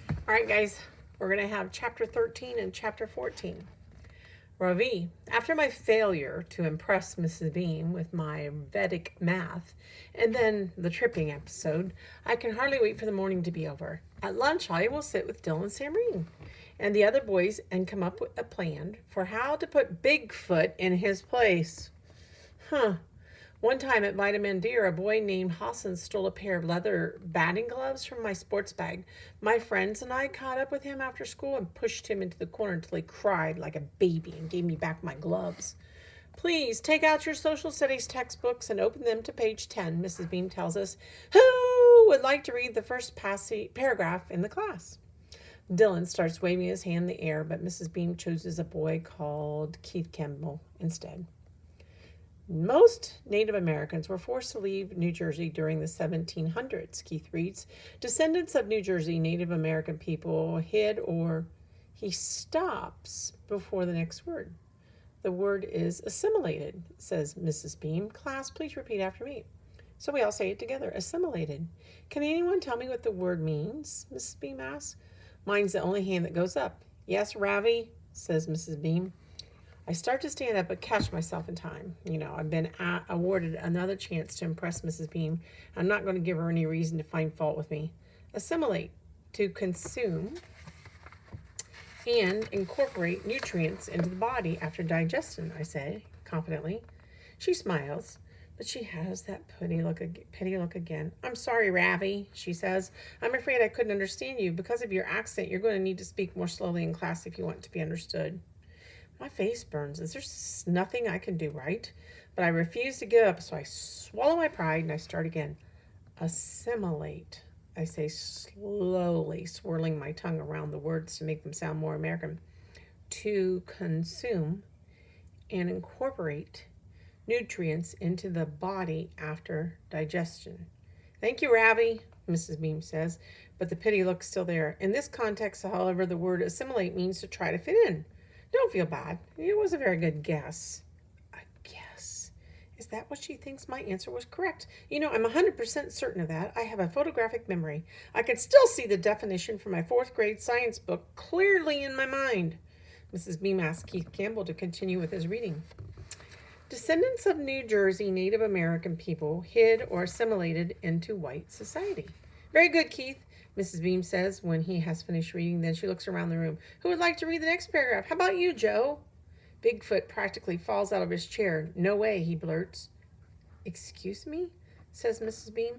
All right, guys, we're going to have chapter 13 and chapter 14. Ravi, after my failure to impress Mrs. Beam with my Vedic math and then the tripping episode, I can hardly wait for the morning to be over. At lunch, I will sit with Dylan Samreen and the other boys and come up with a plan for how to put Bigfoot in his place. Huh. One time at Vitamin D, a boy named Hassan stole a pair of leather batting gloves from my sports bag. My friends and I caught up with him after school and pushed him into the corner until he cried like a baby and gave me back my gloves. Please take out your social studies textbooks and open them to page 10, Mrs. Beam tells us. Who would like to read the first paragraph in the class? Dylan starts waving his hand in the air, but Mrs. Beam chooses a boy called Keith Campbell instead. Most Native Americans were forced to leave New Jersey during the 1700s, Keith reads. Descendants of New Jersey Native American people hid or he stops before the next word. The word is assimilated, says Mrs. Beam. Class, please repeat after me. So we all say it together, assimilated. Can anyone tell me what the word means? Mrs. Beam asks. Mine's the only hand that goes up. Yes, Ravi, says Mrs. Beam. I start to stand up but catch myself in time. I've been awarded another chance to impress Mrs. Beam. I'm not going to give her any reason to find fault with me. Assimilate, to consume and incorporate nutrients into the body after digestion, I say confidently. She smiles, but she has that petty look again. I'm sorry, Ravi, she says. I'm afraid I couldn't understand you. Because of your accent, you're going to need to speak more slowly in class if you want to be understood. My face burns. Is there nothing I can do right? But I refuse to give up, so I swallow my pride and I start again. Assimilate, I say slowly, swirling my tongue around the words to make them sound more American. To consume and incorporate nutrients into the body after digestion. Thank you, Ravi, Mrs. Beam says, but the pity look's still there. In this context, however, the word assimilate means to try to fit in. Don't feel bad. It was a very good guess. A guess? Is that what she thinks my answer was correct? I'm 100% certain of that. I have a photographic memory. I can still see the definition from my 4th grade science book clearly in my mind. Mrs. Beam asked Keith Campbell to continue with his reading. Descendants of New Jersey Native American people hid or assimilated into white society. Very good, Keith, Mrs. Beam says when he has finished reading. Then she looks around the room. Who would like to read the next paragraph? How about you, Joe? Bigfoot practically falls out of his chair. No way, he blurts. Excuse me, says Mrs. Beam.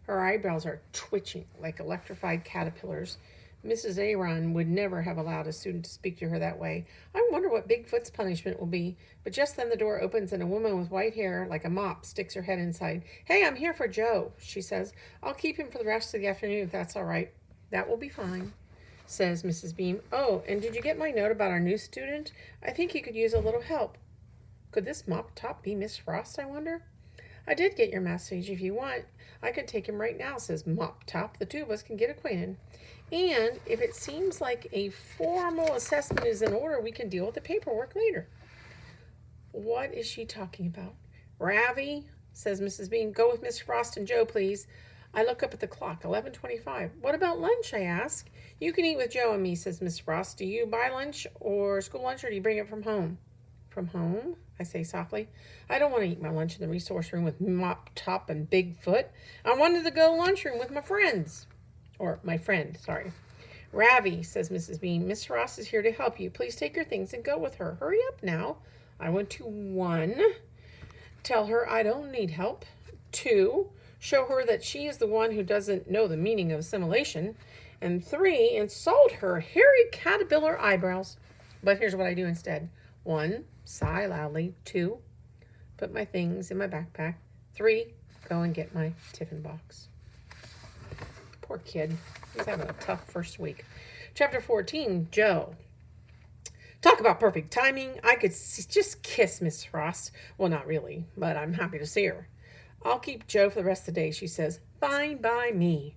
Her eyebrows are twitching like electrified caterpillars. Mrs. Aaron would never have allowed a student to speak to her that way. I wonder what Bigfoot's punishment will be. But just then the door opens and a woman with white hair like a mop sticks her head inside. Hey, I'm here for Joe, she says. I'll keep him for the rest of the afternoon if that's all right. That will be fine, says Mrs. Beam. Oh, and did you get my note about our new student? I think he could use a little help. Could this mop top be Miss Frost, I wonder? I did get your message. If you want, I could take him right now, says Mop Top. The two of us can get acquainted. And if it seems like a formal assessment is in order, we can deal with the paperwork later. What is she talking about? Ravi, says Mrs. Beam. Go with Miss Frost and Joe, please. I look up at the clock, 11:25. What about lunch, I ask. You can eat with Joe and me, says Miss Frost. Do you buy lunch or school lunch, or do you bring it from home? From home, I say softly. I don't want to eat my lunch in the resource room with Mop Top and Bigfoot. I wanted to go to the lunchroom with my friends. Or my friend, sorry. Ravi, says Mrs. Beam. Miss Frost is here to help you. Please take your things and go with her. Hurry up now. I want to 1, tell her I don't need help. 2, show her that she is the one who doesn't know the meaning of assimilation. And 3, insult her hairy caterpillar eyebrows. But here's what I do instead. 1, sigh loudly. 2, put my things in my backpack. 3, go and get my tiffin box. Poor kid. He's having a tough first week. Chapter 14, Joe. Talk about perfect timing. I could just kiss Miss Frost. Well, not really, but I'm happy to see her. I'll keep Joe for the rest of the day, she says. Fine by me.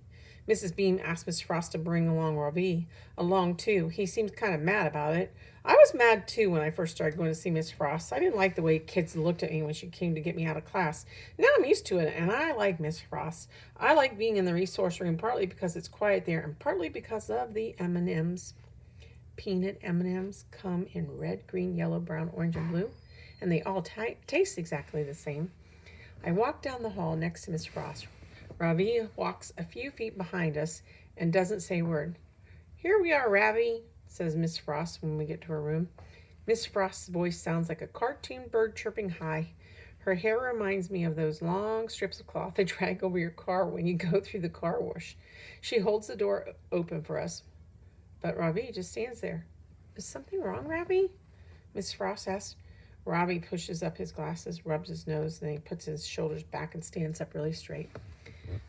Mrs. Beam asked Miss Frost to bring along Ravi along too. He seemed kind of mad about it. I was mad too when I first started going to see Miss Frost. I didn't like the way kids looked at me when she came to get me out of class. Now I'm used to it, and I like Miss Frost. I like being in the resource room partly because it's quiet there, and partly because of the M&Ms. Peanut M&Ms come in red, green, yellow, brown, orange, and blue, and they all taste exactly the same. I walk down the hall next to Miss Frost. Ravi walks a few feet behind us and doesn't say a word. "Here we are, Ravi," says Miss Frost when we get to her room. Miss Frost's voice sounds like a cartoon bird chirping high. Her hair reminds me of those long strips of cloth they drag over your car when you go through the car wash. She holds the door open for us, but Ravi just stands there. "Is something wrong, Ravi?" Miss Frost asks. Ravi pushes up his glasses, rubs his nose, then he puts his shoulders back and stands up really straight.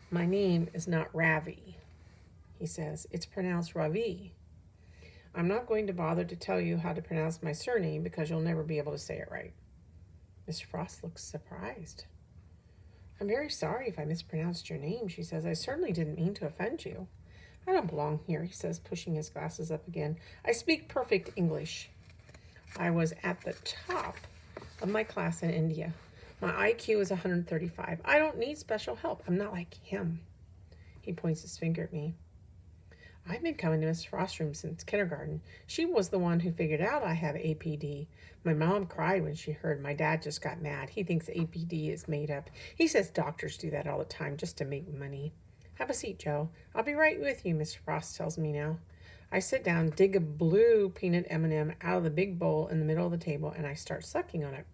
"My name is not Ravi," he says. "It's pronounced Ravi. I'm not going to bother to tell you how to pronounce my surname because you'll never be able to say it right." Miss Frost looks surprised. "I'm very sorry if I mispronounced your name," she says. "I certainly didn't mean to offend you." "I don't belong here," he says, pushing his glasses up again. "I speak perfect English. I was at the top of my class in India. My IQ is 135. I don't need special help. I'm not like him." He points his finger at me. "I've been coming to Miss Frost's room since kindergarten. She was the one who figured out I have APD. My mom cried when she heard. My dad just got mad. He thinks APD is made up. He says doctors do that all the time just to make money. Have a seat, Joe. I'll be right with you," Miss Frost tells me now. I sit down, dig a blue peanut M&M out of the big bowl in the middle of the table, and I start sucking on it.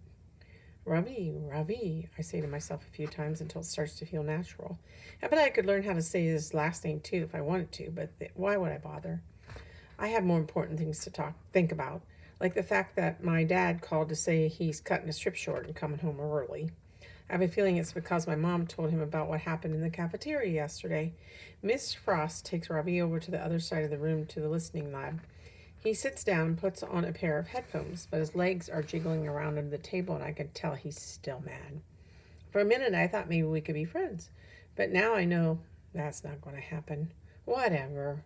"Ravi, Ravi," I say to myself a few times until it starts to feel natural. I bet I could learn how to say his last name too if I wanted to, but why would I bother? I have more important things to think about, like the fact that my dad called to say he's cutting his trip short and coming home early. I have a feeling it's because my mom told him about what happened in the cafeteria yesterday. Miss Frost takes Ravi over to the other side of the room to the listening lab. He sits down and puts on a pair of headphones, but his legs are jiggling around under the table, and I can tell he's still mad. For a minute, I thought maybe we could be friends, but now I know that's not going to happen. Whatever.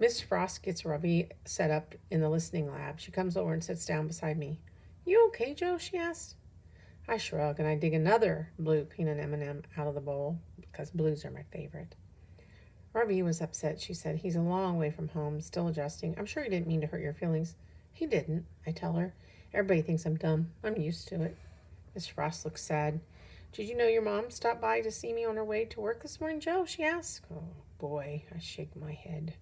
Miss Frost gets Ravi set up in the listening lab. She comes over and sits down beside me. "You okay, Joe?" she asks. I shrug and I dig another blue peanut M&M out of the bowl because blues are my favorite. Ravi was upset, she said. "He's a long way from home, still adjusting. I'm sure he didn't mean to hurt your feelings." "He didn't," I tell her. "Everybody thinks I'm dumb. I'm used to it." Miss Frost looks sad. "Did you know your mom stopped by to see me on her way to work this morning, Joe?" she asks. "Oh, boy," I shake my head.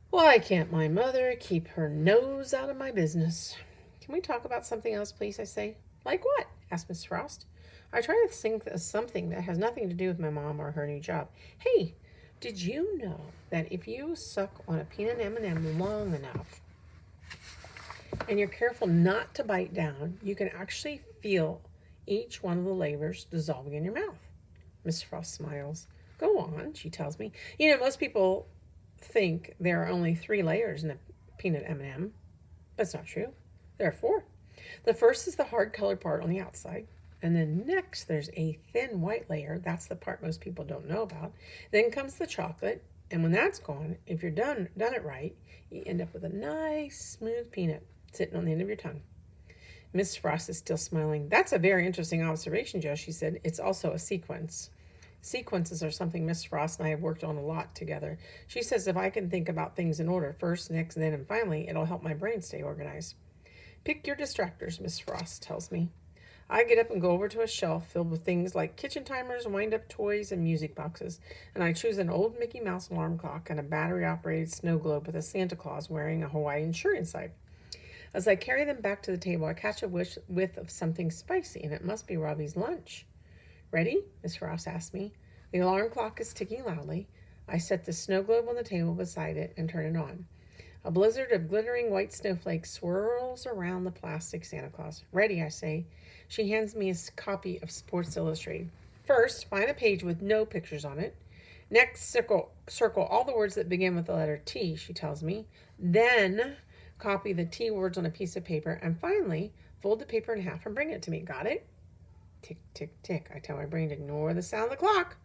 "Why can't my mother keep her nose out of my business?" "Can we talk about something else, please?" I say. "Like what?" asks Miss Frost. I try to think of something that has nothing to do with my mom or her new job. "Hey, did you know that if you suck on a peanut M&M long enough and you're careful not to bite down, you can actually feel each one of the layers dissolving in your mouth?" Miss Frost smiles. "Go on," she tells me. Most people think there are only 3 layers in a peanut M&M. That's not true. There are 4. The first is the hard colored part on the outside. And then next there's a thin white layer. That's the part most people don't know about. Then comes the chocolate. And when that's gone, if you're done it right, you end up with a nice smooth peanut sitting on the end of your tongue. Miss Frost is still smiling. "That's a very interesting observation, Joe," she said. "It's also a sequence." Sequences are something Miss Frost and I have worked on a lot together. She says if I can think about things in order, first, next, then, and finally, it'll help my brain stay organized. "Pick your distractors," Miss Frost tells me. I get up and go over to a shelf filled with things like kitchen timers, wind-up toys, and music boxes, and I choose an old Mickey Mouse alarm clock and a battery-operated snow globe with a Santa Claus wearing a Hawaiian shirt inside. As I carry them back to the table, I catch a whiff of something spicy, and it must be Ravi's lunch. "Ready?" Miss Frost asks me. The alarm clock is ticking loudly. I set the snow globe on the table beside it and turn it on. A blizzard of glittering white snowflakes swirls around the plastic Santa Claus. "Ready," I say. She hands me a copy of Sports Illustrated. "First, find a page with no pictures on it. Next, circle all the words that begin with the letter T," she tells me. "Then, copy the T words on a piece of paper. And finally, fold the paper in half and bring it to me. Got it?" Tick, tick, tick. I tell my brain to ignore the sound of the clock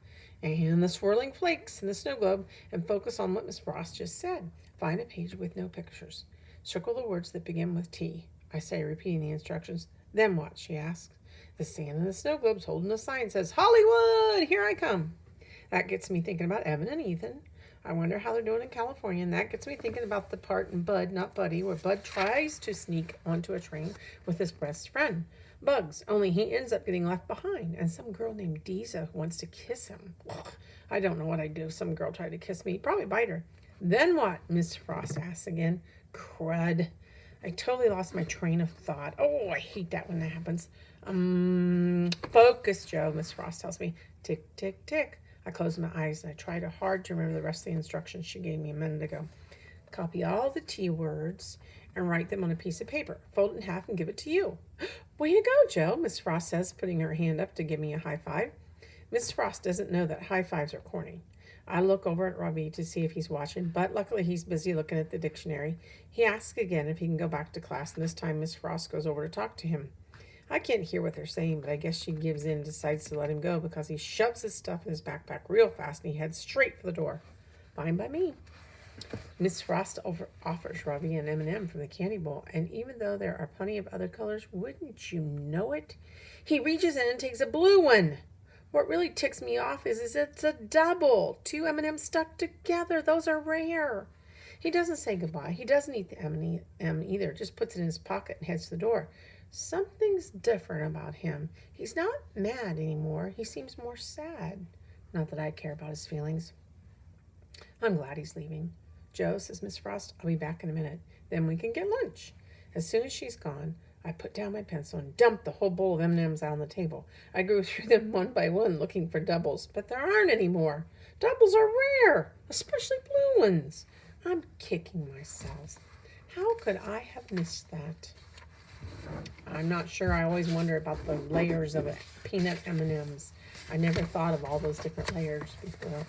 and the swirling flakes in the snow globe and focus on what Miss Frost just said. Find a page with no pictures. Circle the words that begin with T, I say, repeating the instructions. Then what? She asks. The sand in the snow globe's holding a sign that says, Hollywood, here I come. That gets me thinking about Evan and Ethan. I wonder how they're doing in California, and that gets me thinking about the part in Bud, Not Buddy, where Bud tries to sneak onto a train with his best friend, Bugs, only he ends up getting left behind, and some girl named Deeza who wants to kiss him. Ugh, I don't know what I'd do if some girl tried to kiss me. Probably bite her. Then what? Miss Frost asks again. Crud. I totally lost my train of thought. Oh, I hate that when that happens. Focus, Joe, Miss Frost tells me. Tick, tick, tick. I close my eyes and I try hard to remember the rest of the instructions she gave me a minute ago. Copy all the T words and write them on a piece of paper. Fold it in half and give it to you. Way to go, Joe, Miss Frost says, putting her hand up to give me a high five. Miss Frost doesn't know that high fives are corny. I look over at Robbie to see if he's watching, but luckily he's busy looking at the dictionary. He asks again if he can go back to class, and this time Miss Frost goes over to talk to him. I can't hear what they're saying, but I guess she gives in and decides to let him go because he shoves his stuff in his backpack real fast and he heads straight for the door. Fine by me. Miss Frost offers Robbie an M&M from the candy bowl, and even though there are plenty of other colors, wouldn't you know it, he reaches in and takes a blue one. What really ticks me off is it's a double. 2 M&Ms stuck together. Those are rare. He doesn't say goodbye. He doesn't eat the M&M either. Just puts it in his pocket and heads to the door. Something's different about him. He's not mad anymore. He seems more sad. Not that I care about his feelings. I'm glad he's leaving. Joe, says Miss Frost, I'll be back in a minute. Then we can get lunch. As soon as she's gone, I put down my pencil and dumped the whole bowl of M&Ms out on the table. I go through them one by one looking for doubles, but there aren't any more. Doubles are rare, especially blue ones. I'm kicking myself. How could I have missed that? I'm not sure. I always wonder about the layers of it. Peanut M&Ms. I never thought of all those different layers before.